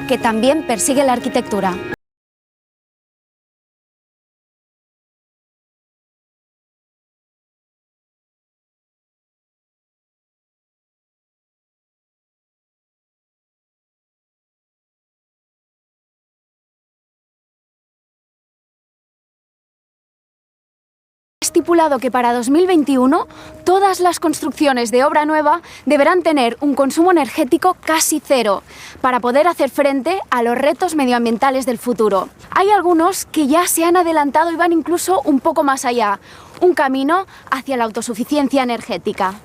Que también persigue la arquitectura. Estipulado que para 2021 todas las construcciones de obra nueva deberán tener un consumo energético casi cero para poder hacer frente a los retos medioambientales del futuro. Hay algunos que ya se han adelantado y van incluso un poco más allá, un camino hacia la autosuficiencia energética.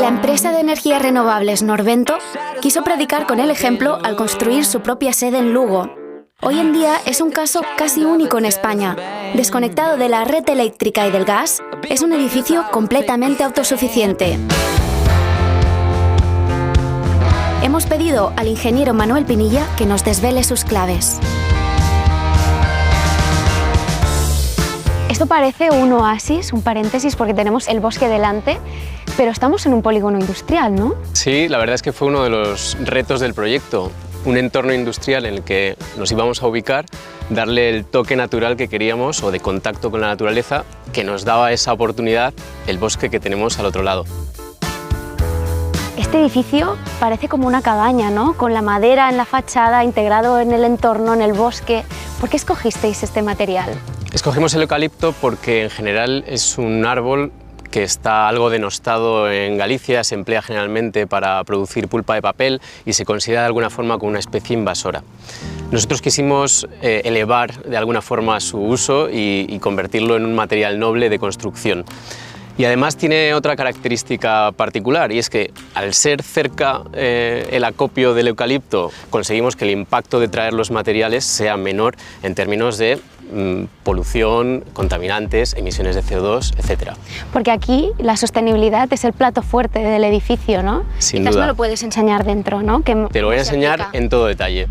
La empresa de energías renovables Norvento quiso predicar con el ejemplo al construir su propia sede en Lugo. Hoy en día es un caso casi único en España. Desconectado de la red eléctrica y del gas, es un edificio completamente autosuficiente. Hemos pedido al ingeniero Manuel Pinilla que nos desvele sus claves. Esto parece un oasis, un paréntesis, porque tenemos el bosque delante, pero estamos en un polígono industrial, ¿no? Sí, la verdad es que fue uno de los retos del proyecto. Un entorno industrial en el que nos íbamos a ubicar, darle el toque natural que queríamos o de contacto con la naturaleza que nos daba esa oportunidad el bosque que tenemos al otro lado. Este edificio parece como una cabaña, ¿no? Con la madera en la fachada, integrado en el entorno, en el bosque. ¿Por qué escogisteis este material? Escogimos el eucalipto porque en general es un árbol que está algo denostado en Galicia, se emplea generalmente para producir pulpa de papel y se considera de alguna forma como una especie invasora. Nosotros quisimos elevar de alguna forma su uso y convertirlo en un material noble de construcción. Y además tiene otra característica particular, y es que al ser cerca el acopio del eucalipto, conseguimos que el impacto de traer los materiales sea menor en términos de polución, contaminantes, emisiones de CO2, etc. Porque aquí la sostenibilidad es el plato fuerte del edificio, ¿no? Sin Quizás duda. me lo puedes enseñar dentro, ¿no? Te lo voy a enseñar en todo detalle.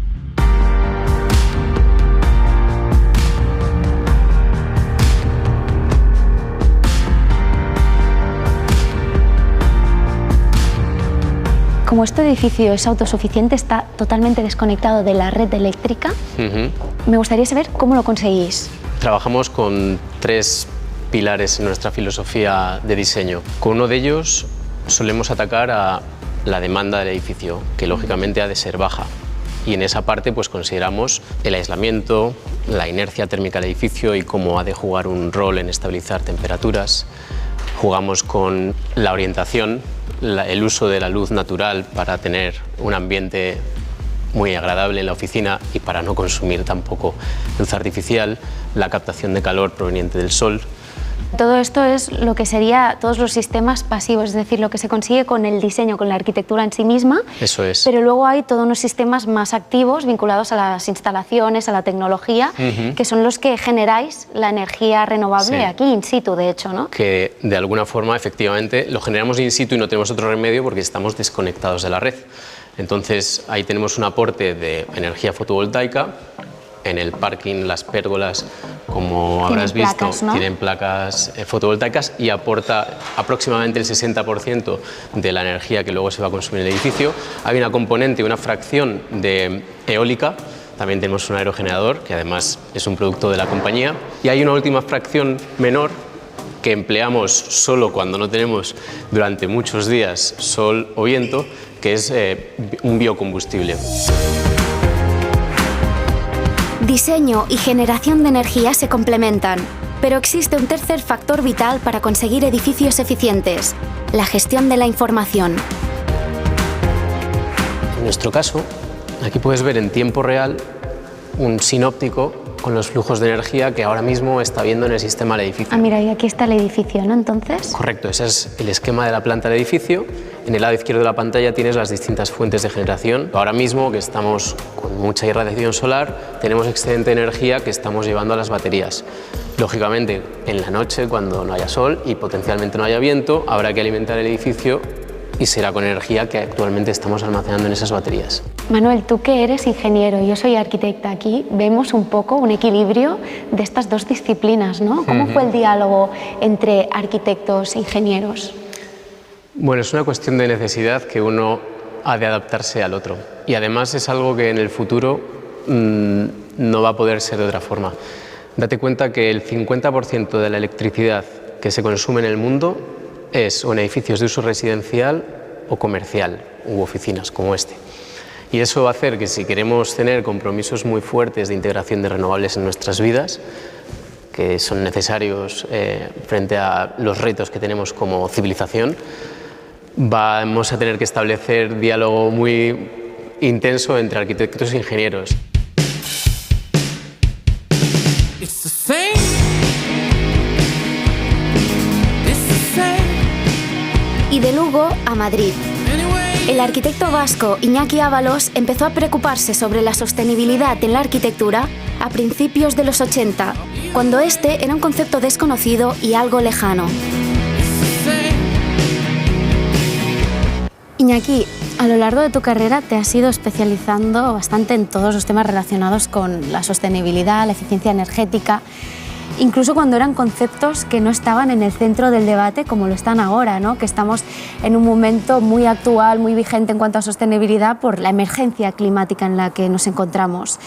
Como este edificio es autosuficiente, está totalmente desconectado de la red eléctrica, me gustaría saber cómo lo conseguís. Trabajamos con 3 pilares en nuestra filosofía de diseño. Con uno de ellos solemos atacar a la demanda del edificio, que lógicamente ha de ser baja. Y en esa parte pues consideramos el aislamiento, la inercia térmica del edificio y cómo ha de jugar un rol en estabilizar temperaturas. Jugamos con la orientación, el uso de la luz natural para tener un ambiente muy agradable en la oficina y para no consumir tampoco luz artificial, la captación de calor proveniente del sol. Todo esto es lo que sería todos los sistemas pasivos, es decir, lo que se consigue con el diseño, con la arquitectura en sí misma. Eso es. Pero luego hay todos unos sistemas más activos vinculados a las instalaciones, a la tecnología, que son los que generáis la energía renovable aquí in situ, de hecho, ¿no? Que de alguna forma, efectivamente, lo generamos in situ y no tenemos otro remedio porque estamos desconectados de la red. Entonces, ahí tenemos un aporte de energía fotovoltaica. En el parking, las pérgolas, como habrás visto, placas, ¿no? tienen placas fotovoltaicas y aporta aproximadamente el 60% de la energía que luego se va a consumir en el edificio. Hay una componente, una fracción de eólica, también tenemos un aerogenerador, que además es un producto de la compañía, y hay una última fracción menor que empleamos solo cuando no tenemos durante muchos días sol o viento, que es un biocombustible. Diseño y generación de energía se complementan, pero existe un tercer factor vital para conseguir edificios eficientes: la gestión de la información. En nuestro caso, aquí puedes ver en tiempo real un sinóptico con los flujos de energía que ahora mismo está viendo en el sistema del edificio. Ah, mira, y aquí está el edificio, ¿no? Entonces... Correcto, ese es el esquema de la planta del edificio. En el lado izquierdo de la pantalla tienes las distintas fuentes de generación. Ahora mismo, que estamos con mucha irradiación solar, tenemos excedente de energía que estamos llevando a las baterías. Lógicamente, en la noche, cuando no haya sol y potencialmente no haya viento, habrá que alimentar el edificio y será con energía que actualmente estamos almacenando en esas baterías. Manuel, tú que eres ingeniero y yo soy arquitecta, aquí vemos un poco un equilibrio de estas dos disciplinas, ¿no? ¿Cómo fue el diálogo entre arquitectos e ingenieros? Bueno, es una cuestión de necesidad que uno ha de adaptarse al otro. Y además es algo que en el futuro no va a poder ser de otra forma. Date cuenta que el 50% de la electricidad que se consume en el mundo es o en edificios de uso residencial o comercial, u oficinas como este. Y eso va a hacer que si queremos tener compromisos muy fuertes de integración de renovables en nuestras vidas, que son necesarios frente a los retos que tenemos como civilización, vamos a tener que establecer diálogo muy intenso entre arquitectos e ingenieros. Y de Lugo a Madrid. El arquitecto vasco Iñaki Ábalos empezó a preocuparse sobre la sostenibilidad en la arquitectura a principios de los 80, cuando este era un concepto desconocido y algo lejano. Iñaki, a lo largo de tu carrera te has ido especializando bastante en todos los temas relacionados con la sostenibilidad, la eficiencia energética, incluso cuando eran conceptos que no estaban en el centro del debate como lo están ahora, ¿no? Que estamos en un momento muy actual, muy vigente en cuanto a sostenibilidad por la emergencia climática en la que nos encontramos.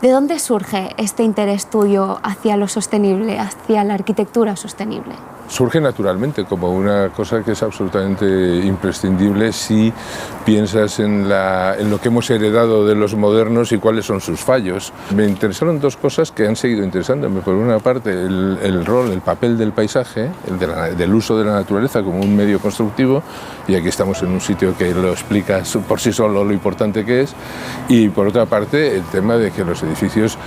¿De dónde surge este interés tuyo hacia lo sostenible, hacia la arquitectura sostenible? Surge naturalmente como una cosa que es absolutamente imprescindible si piensas en lo que hemos heredado de los modernos y cuáles son sus fallos. Me interesaron dos cosas que han seguido interesándome. Por una parte, el papel del paisaje, del uso de la naturaleza como un medio constructivo, y aquí estamos en un sitio que lo explica por sí solo lo importante que es, y por otra parte, el tema de que los edificios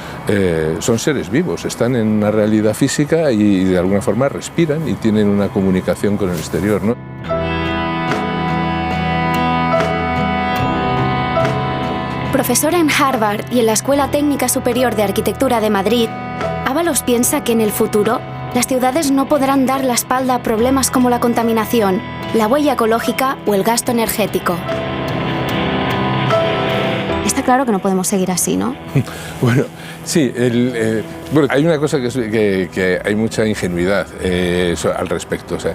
son seres vivos, están en una realidad física y de alguna forma respiran y tienen una comunicación con el exterior, ¿no? Profesor en Harvard y en la Escuela Técnica Superior de Arquitectura de Madrid, Ábalos piensa que en el futuro las ciudades no podrán dar la espalda a problemas como la contaminación, la huella ecológica o el gasto energético. Está claro que no podemos seguir así, ¿no? Bueno, sí, hay una cosa que hay mucha ingenuidad al respecto. O sea,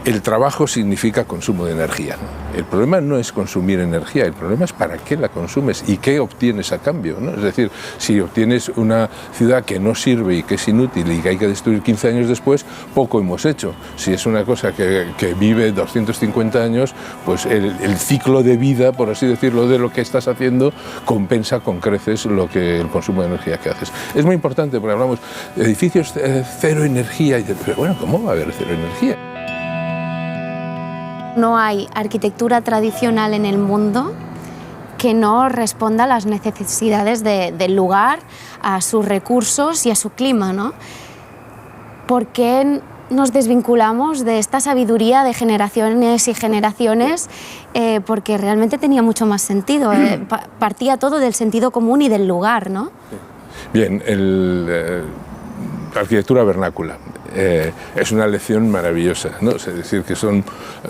el trabajo significa consumo de energía. El problema no es consumir energía, el problema es para qué la consumes y qué obtienes a cambio, ¿no? Es decir, si obtienes una ciudad que no sirve y que es inútil y que hay que destruir 15 años después, poco hemos hecho. Si es una cosa que vive 250 años, pues el ciclo de vida, por así decirlo, de lo que estás haciendo, compensa con creces el consumo de energía que haces. Es muy importante porque hablamos de edificios cero energía, pero bueno, ¿cómo va a haber cero energía? No hay arquitectura tradicional en el mundo que no responda a las necesidades del lugar, a sus recursos y a su clima, ¿no? ¿Por qué nos desvinculamos de esta sabiduría de generaciones y generaciones? Porque realmente tenía mucho más sentido, partía todo del sentido común y del lugar, ¿no? Bien, la arquitectura vernácula. Es una lección maravillosa, ¿no? Es decir, que son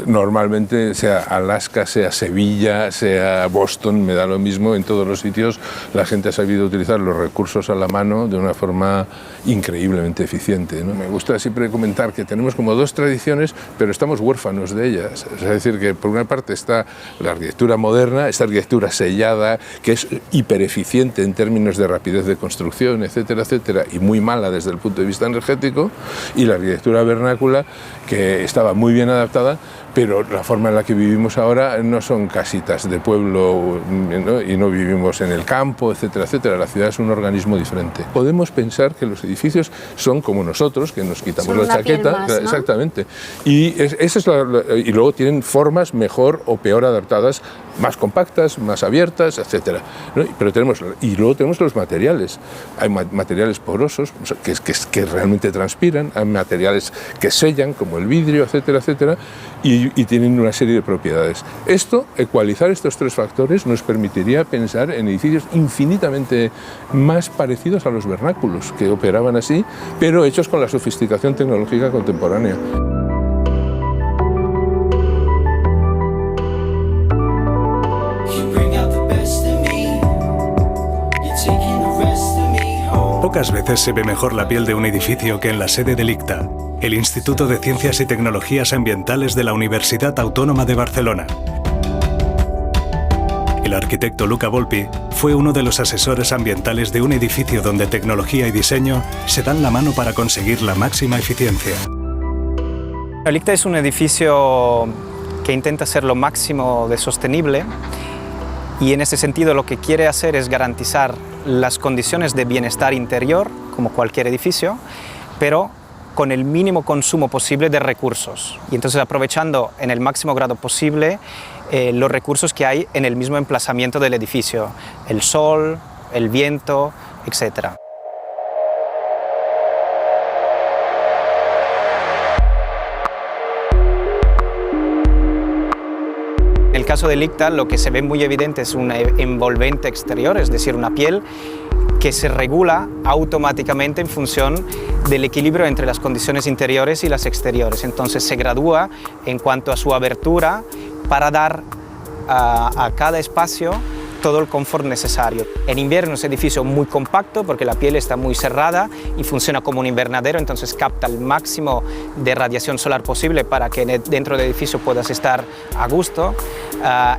normalmente, sea Alaska, sea Sevilla, sea Boston, me da lo mismo, en todos los sitios la gente ha sabido utilizar los recursos a la mano de una forma increíblemente eficiente, ¿no? Me gusta siempre comentar que tenemos como dos tradiciones, pero estamos huérfanos de ellas. Es decir, que por una parte está la arquitectura moderna, esta arquitectura sellada, que es hipereficiente en términos de rapidez de construcción, etcétera, etcétera, y muy mala desde el punto de vista energético. Y la arquitectura vernácula, que estaba muy bien adaptada, pero la forma en la que vivimos ahora no son casitas de pueblo, ¿no? Y no vivimos en el campo, etcétera, etcétera. La ciudad es un organismo diferente. Podemos pensar que los edificios son como nosotros, que nos quitamos la chaqueta, más, ¿no? Exactamente. Y y luego tienen formas mejor o peor adaptadas, más compactas, más abiertas, etcétera, ¿no? Pero luego tenemos los materiales. Hay materiales porosos que realmente transpiran, hay materiales que sellan, como el vidrio, etcétera, etcétera, y tienen una serie de propiedades. Ecualizar estos tres factores nos permitiría pensar en edificios infinitamente más parecidos a los vernáculos, que operaban así, pero hechos con la sofisticación tecnológica contemporánea. Pocas veces se ve mejor la piel de un edificio que en la sede del ICTA, el Instituto de Ciencias y Tecnologías Ambientales de la Universidad Autónoma de Barcelona. El arquitecto Luca Volpi fue uno de los asesores ambientales de un edificio donde tecnología y diseño se dan la mano para conseguir la máxima eficiencia. El ICTA es un edificio que intenta ser lo máximo de sostenible y en ese sentido lo que quiere hacer es garantizar las condiciones de bienestar interior, como cualquier edificio, pero con el mínimo consumo posible de recursos. Y entonces aprovechando en el máximo grado posible los recursos que hay en el mismo emplazamiento del edificio, el sol, el viento, etc. En el caso del ICTA, lo que se ve muy evidente es un envolvente exterior, es decir, una piel que se regula automáticamente en función del equilibrio entre las condiciones interiores y las exteriores. Entonces se gradúa en cuanto a su abertura para dar a cada espacio todo el confort necesario. En invierno es un edificio muy compacto porque la piel está muy cerrada y funciona como un invernadero, entonces capta el máximo de radiación solar posible para que dentro del edificio puedas estar a gusto.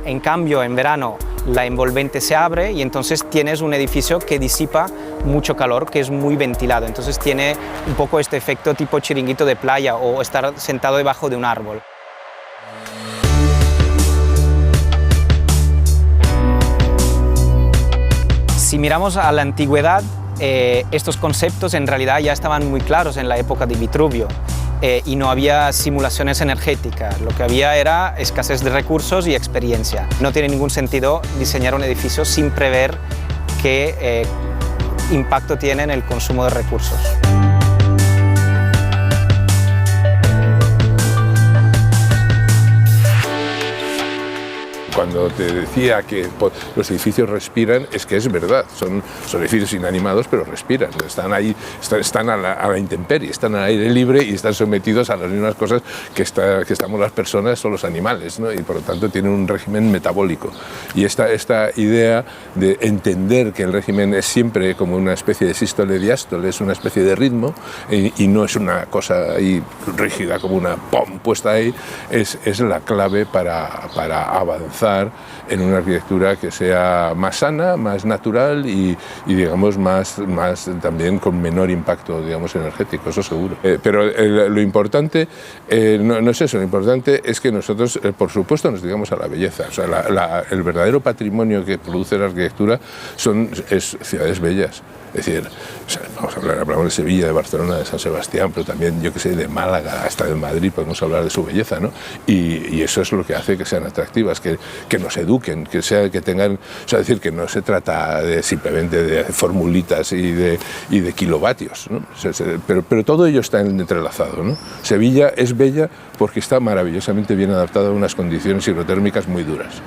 En cambio, en verano la envolvente se abre y entonces tienes un edificio que disipa mucho calor, que es muy ventilado. Entonces tiene un poco este efecto tipo chiringuito de playa o estar sentado debajo de un árbol. Si miramos a la antigüedad, estos conceptos en realidad ya estaban muy claros en la época de Vitruvio y no había simulaciones energéticas, lo que había era escasez de recursos y experiencia. No tiene ningún sentido diseñar un edificio sin prever qué impacto tiene en el consumo de recursos. Cuando te decía que los edificios respiran, es que es verdad, son edificios inanimados, pero respiran, están ahí, están a la intemperie, están al aire libre y están sometidos a las mismas cosas que estamos las personas o los animales, ¿no? Y por lo tanto tienen un régimen metabólico. Y esta idea de entender que el régimen es siempre como una especie de sístole-diástole, es una especie de ritmo y no es una cosa ahí rígida como una pom puesta ahí, es la clave para avanzar en una arquitectura que sea más sana, más natural y digamos más también con menor impacto, digamos, energético, eso seguro. Pero lo importante no es eso, lo importante es que nosotros, por supuesto, nos dedicamos a la belleza. O sea, el verdadero patrimonio que produce la arquitectura es ciudades bellas. Es decir, o sea, hablamos de Sevilla, de Barcelona, de San Sebastián, pero también, yo que sé, de Málaga, hasta de Madrid, podemos hablar de su belleza, ¿no? Y eso es lo que hace que sean atractivas, que nos eduquen, que tengan, o sea, decir, que no se trata simplemente de formulitas y de kilovatios, ¿no? Pero todo ello está entrelazado, ¿no? Sevilla es bella porque está maravillosamente bien adaptada a unas condiciones hidrotérmicas muy duras.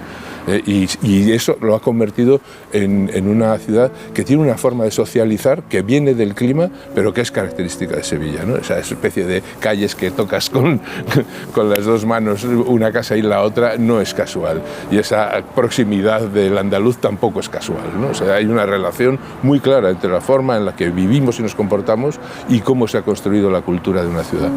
Y eso lo ha convertido en una ciudad que tiene una forma de socializar que viene del clima, pero que es característica de Sevilla, ¿no? Esa especie de calles que tocas con las dos manos, una casa y la otra, no es casual. Y esa proximidad del andaluz tampoco es casual, ¿no? O sea, hay una relación muy clara entre la forma en la que vivimos y nos comportamos y cómo se ha construido la cultura de una ciudad.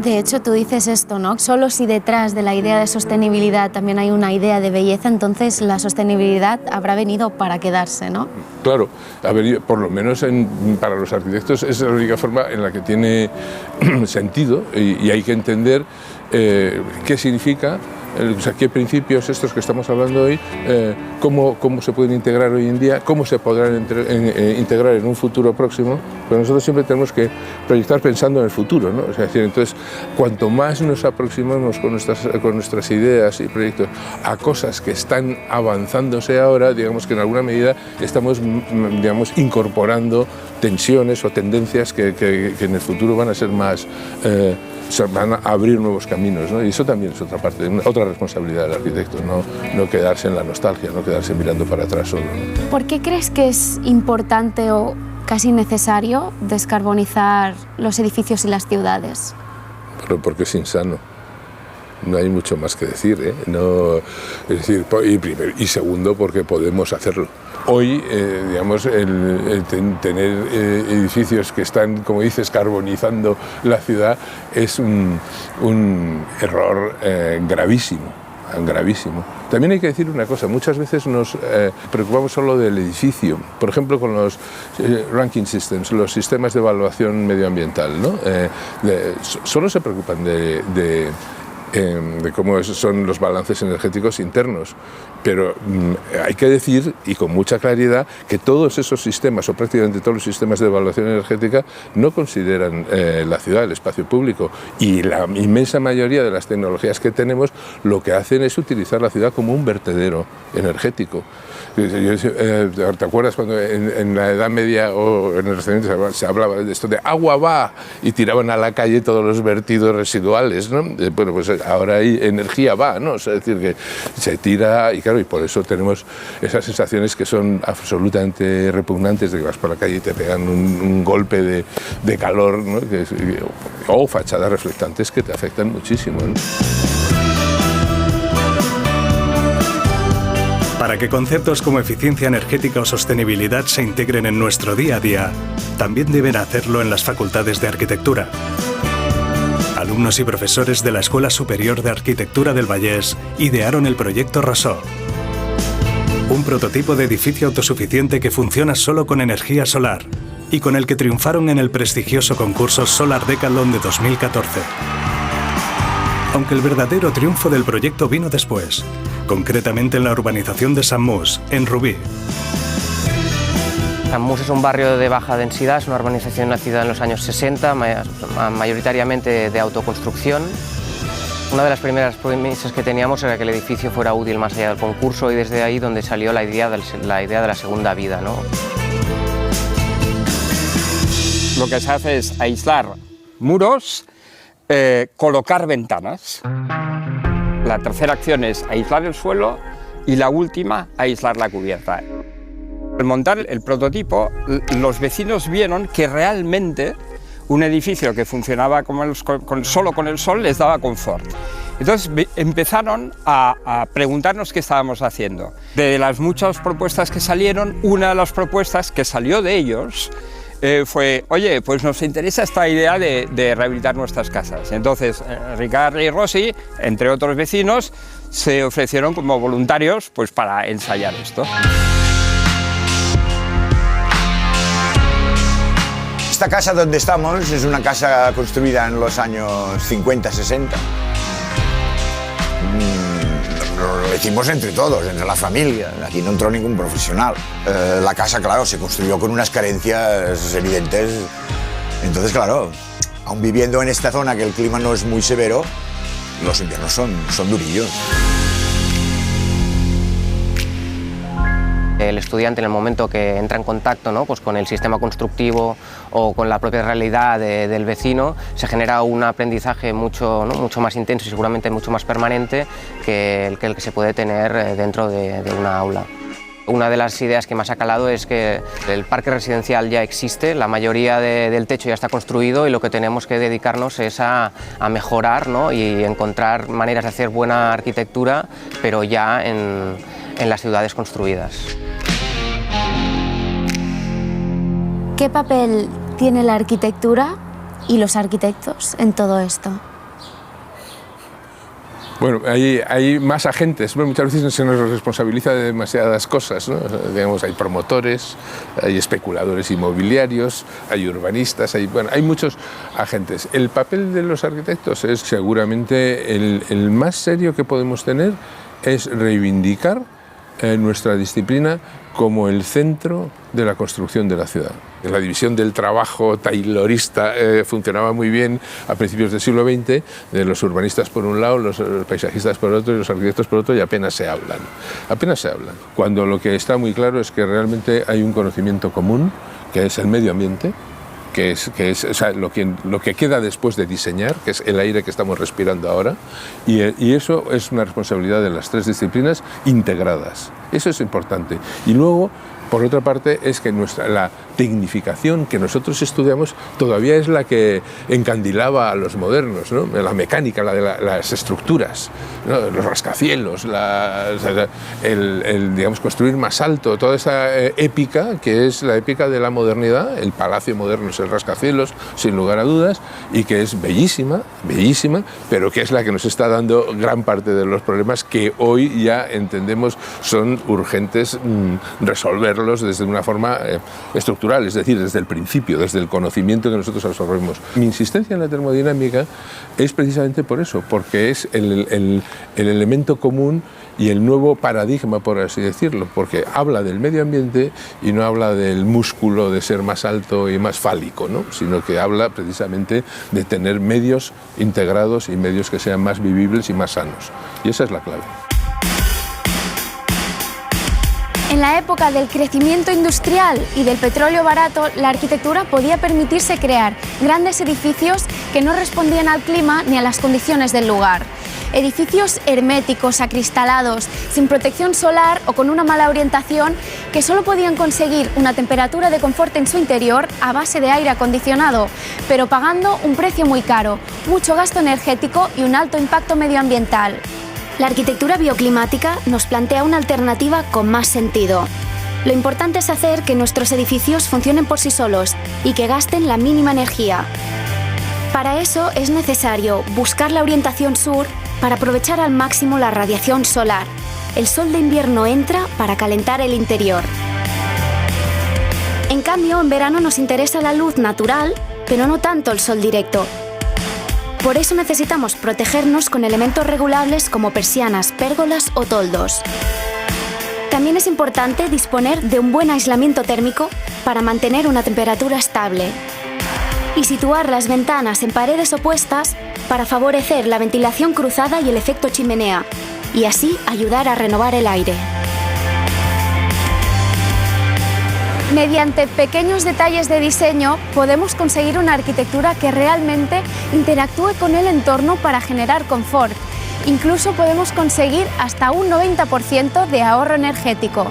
De hecho, tú dices esto, ¿no? Solo si detrás de la idea de sostenibilidad también hay una idea de belleza, entonces la sostenibilidad habrá venido para quedarse, ¿no? Claro, por lo menos para los arquitectos es la única forma en la que tiene sentido y hay que entender qué significa, o sea, qué principios estos que estamos hablando hoy, cómo se pueden integrar hoy en día, cómo se podrán integrar en un futuro próximo, pero nosotros siempre tenemos que proyectar pensando en el futuro, ¿no? O sea, es decir, entonces, cuanto más nos aproximamos con nuestras ideas y proyectos a cosas que están avanzándose ahora, digamos que en alguna medida estamos, digamos, incorporando tensiones o tendencias que en el futuro van a ser más... van a abrir nuevos caminos, ¿no? Y eso también es otra parte, otra responsabilidad del arquitecto, no quedarse en la nostalgia, no quedarse mirando para atrás solo, ¿no? ¿Por qué crees que es importante o casi necesario descarbonizar los edificios y las ciudades? Pero porque es insano. No hay mucho más que decir, ¿eh? No, es decir, y segundo, porque podemos hacerlo. Hoy, digamos, tener edificios que están, como dices, carbonizando la ciudad es un error gravísimo. También hay que decir una cosa, muchas veces nos preocupamos solo del edificio, por ejemplo con los ranking systems, los sistemas de evaluación medioambiental, ¿no? Solo se preocupan de cómo son los balances energéticos internos, pero hay que decir, y con mucha claridad, que todos esos sistemas, o prácticamente todos los sistemas de evaluación energética, no consideran la ciudad, el espacio público, y la inmensa mayoría de las tecnologías que tenemos lo que hacen es utilizar la ciudad como un vertedero energético. ¿Te acuerdas cuando en la Edad Media o en el Renacimiento se hablaba de esto de agua va y tiraban a la calle todos los vertidos residuales, ¿no? Bueno, pues ahora hay energía va, ¿no? O sea, es decir, que se tira y claro, y por eso tenemos esas sensaciones que son absolutamente repugnantes de que vas por la calle y te pegan un golpe de calor, ¿no? O fachadas reflectantes que te afectan muchísimo, ¿no? Para que conceptos como eficiencia energética o sostenibilidad se integren en nuestro día a día, también deben hacerlo en las facultades de arquitectura. Alumnos y profesores de la Escuela Superior de Arquitectura del Vallès idearon el proyecto Rosó, un prototipo de edificio autosuficiente que funciona solo con energía solar y con el que triunfaron en el prestigioso concurso Solar Decathlon de 2014. Aunque el verdadero triunfo del proyecto vino después, concretamente en la urbanización de Sant Mus, en Rubí. Sant Mus es un barrio de baja densidad, es una urbanización nacida en los años 60, mayoritariamente de autoconstrucción. Una de las primeras premisas que teníamos era que el edificio fuera útil más allá del concurso y desde ahí donde salió la idea de la segunda vida, ¿no? Lo que se hace es aislar muros, colocar ventanas. La tercera acción es aislar el suelo y la última, aislar la cubierta. Al montar el prototipo, los vecinos vieron que realmente un edificio que funcionaba solo con el sol les daba confort. Entonces empezaron a preguntarnos qué estábamos haciendo. De las muchas propuestas que salieron, una de las propuestas que salió de ellos fue, oye, pues nos interesa esta idea de rehabilitar nuestras casas. Entonces, Ricard y Rossi, entre otros vecinos, se ofrecieron como voluntarios pues, para ensayar esto. Esta casa donde estamos es una casa construida en los años 50-60. Lo hicimos entre todos, entre la familia. Aquí no entró ningún profesional. La casa, claro, se construyó con unas carencias evidentes. Entonces, claro, aun viviendo en esta zona que el clima no es muy severo, los inviernos son durillos. El estudiante, en el momento que entra en contacto, ¿no? Pues con el sistema constructivo o con la propia realidad del vecino, se genera un aprendizaje mucho más intenso y seguramente mucho más permanente que el que se puede tener dentro de una aula. Una de las ideas que más ha calado es que el parque residencial ya existe, la mayoría del techo ya está construido y lo que tenemos que dedicarnos es a mejorar, ¿no? Y encontrar maneras de hacer buena arquitectura, pero ya en las ciudades construidas. ¿Qué papel tiene la arquitectura y los arquitectos en todo esto? Bueno, hay más agentes. Bueno, muchas veces se nos responsabiliza de demasiadas cosas, ¿no? Digamos, hay promotores, hay especuladores inmobiliarios, hay urbanistas, hay muchos agentes. El papel de los arquitectos es seguramente el más serio que podemos tener, es reivindicar nuestra disciplina como el centro de la construcción de la ciudad. La división del trabajo taylorista funcionaba muy bien a principios del siglo XX, de los urbanistas por un lado, los paisajistas por otro y los arquitectos por otro, y apenas se hablan. Apenas se hablan. Cuando lo que está muy claro es que realmente hay un conocimiento común, que es el medio ambiente, que es o sea, lo que queda después de diseñar, que es el aire que estamos respirando ahora, y eso es una responsabilidad de las tres disciplinas integradas. Eso es importante. Y luego, por otra parte, es que la tecnificación que nosotros estudiamos todavía es la que encandilaba a los modernos, ¿no? La mecánica, la de las estructuras, ¿no? Los rascacielos, digamos, construir más alto, toda esa épica que es la épica de la modernidad. El palacio moderno es el rascacielos, sin lugar a dudas, y que es bellísima, bellísima, pero que es la que nos está dando gran parte de los problemas que hoy ya entendemos son urgentes resolverlos desde una forma estructural, es decir, desde el principio, desde el conocimiento que nosotros absorbemos. Mi insistencia en la termodinámica es precisamente por eso, porque es el elemento común y el nuevo paradigma, por así decirlo, porque habla del medio ambiente y no habla del músculo de ser más alto y más fálico, ¿no? Sino que habla precisamente de tener medios integrados y medios que sean más vivibles y más sanos. Y esa es la clave. En la época del crecimiento industrial y del petróleo barato, la arquitectura podía permitirse crear grandes edificios que no respondían al clima ni a las condiciones del lugar. Edificios herméticos, acristalados, sin protección solar o con una mala orientación, que solo podían conseguir una temperatura de confort en su interior a base de aire acondicionado, pero pagando un precio muy caro, mucho gasto energético y un alto impacto medioambiental. La arquitectura bioclimática nos plantea una alternativa con más sentido. Lo importante es hacer que nuestros edificios funcionen por sí solos y que gasten la mínima energía. Para eso es necesario buscar la orientación sur para aprovechar al máximo la radiación solar. El sol de invierno entra para calentar el interior. En cambio, en verano nos interesa la luz natural, pero no tanto el sol directo. Por eso necesitamos protegernos con elementos regulables como persianas, pérgolas o toldos. También es importante disponer de un buen aislamiento térmico para mantener una temperatura estable. Y situar las ventanas en paredes opuestas para favorecer la ventilación cruzada y el efecto chimenea, y así ayudar a renovar el aire. Mediante pequeños detalles de diseño podemos conseguir una arquitectura que realmente interactúe con el entorno para generar confort. Incluso podemos conseguir hasta un 90% de ahorro energético.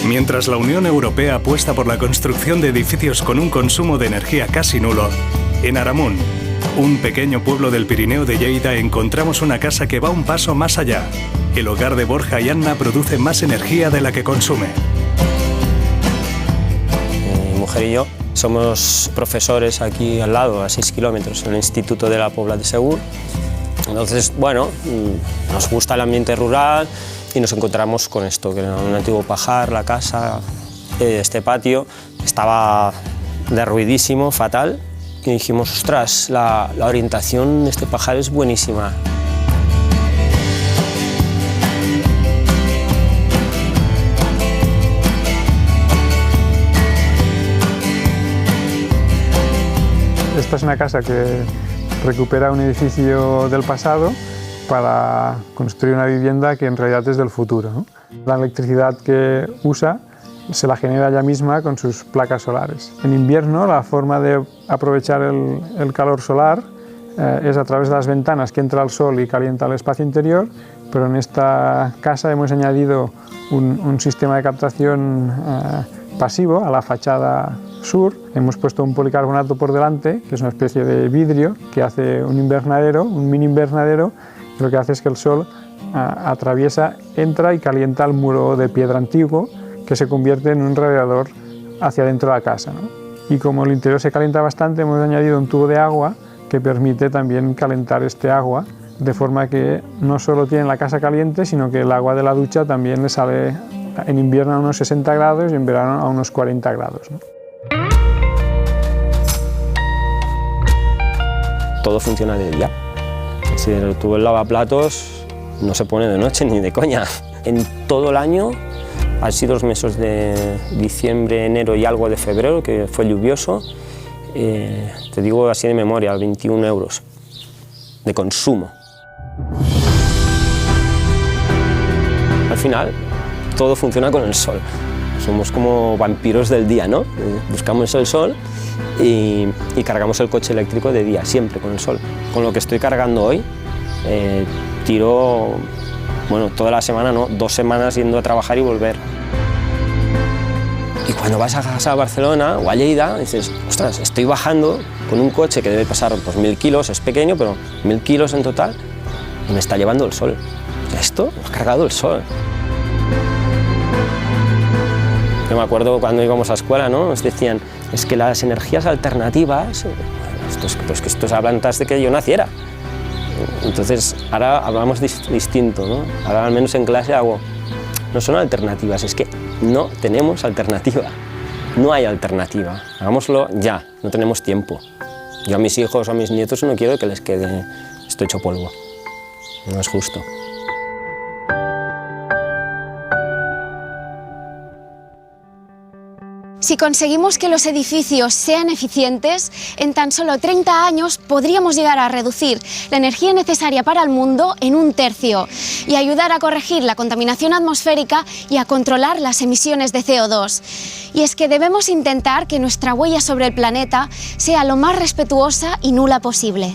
Mientras la Unión Europea apuesta por la construcción de edificios con un consumo de energía casi nulo, en Aramún, un pequeño pueblo del Pirineo de Lleida, encontramos una casa que va un paso más allá. El hogar de Borja y Anna produce más energía de la que consume. Mi mujer y yo somos profesores aquí al lado, a 6 kilómetros, en el Instituto de la Pobla de Segur. Entonces, bueno, nos gusta el ambiente rural y nos encontramos con esto, que era un antiguo pajar, la casa, este patio, estaba derruidísimo, fatal, y dijimos, ostras, la orientación de este pajar es buenísima. Esta es una casa que recupera un edificio del pasado para construir una vivienda que en realidad es del futuro, ¿no? La electricidad que usa se la genera ella misma con sus placas solares. En invierno la forma de aprovechar el calor solar es a través de las ventanas, que entra el sol y calienta el espacio interior, pero en esta casa hemos añadido un sistema de captación pasivo a la fachada sur. Hemos puesto un policarbonato por delante, que es una especie de vidrio que hace un invernadero, un mini invernadero, que lo que hace es que el sol atraviesa, entra y calienta el muro de piedra antiguo, que se convierte en un radiador hacia dentro de la casa, ¿no? Y como el interior se calienta bastante, hemos añadido un tubo de agua que permite también calentar este agua, de forma que no solo tiene la casa caliente, sino que el agua de la ducha también le sale en invierno a unos 60 grados y en verano a unos 40 grados, ¿no? Todo funciona de día. Si el tubo del lavaplatos no se pone de noche ni de coña. En todo el año, así los meses de diciembre, enero y algo de febrero, que fue lluvioso, te digo así de memoria, 21 euros de consumo. Al final, todo funciona con el sol. Somos como vampiros del día, ¿no? Buscamos el sol y cargamos el coche eléctrico de día, siempre con el sol. Con lo que estoy cargando hoy, tiro, bueno, toda la semana, no, 2 semanas yendo a trabajar y volver. Y cuando vas a casa a Barcelona o a Lleida, dices, ostras, estoy bajando con un coche que debe pasar pues, 1000 kilos, es pequeño, pero 1000 kilos en total, y me está llevando el sol. Esto lo ha cargado el sol. Yo me acuerdo cuando íbamos a escuela, ¿no? Nos decían, es que las energías alternativas, pues que estos hablan antes de que yo naciera. Entonces, ahora hablamos distinto, ¿no? Ahora al menos en clase hago, no son alternativas, es que no tenemos alternativa. No hay alternativa. Hagámoslo ya, no tenemos tiempo. Yo a mis hijos o a mis nietos no quiero que les quede esto hecho polvo. No es justo. Si conseguimos que los edificios sean eficientes, en tan solo 30 años podríamos llegar a reducir la energía necesaria para el mundo en 1/3 y ayudar a corregir la contaminación atmosférica y a controlar las emisiones de CO2. Y es que debemos intentar que nuestra huella sobre el planeta sea lo más respetuosa y nula posible.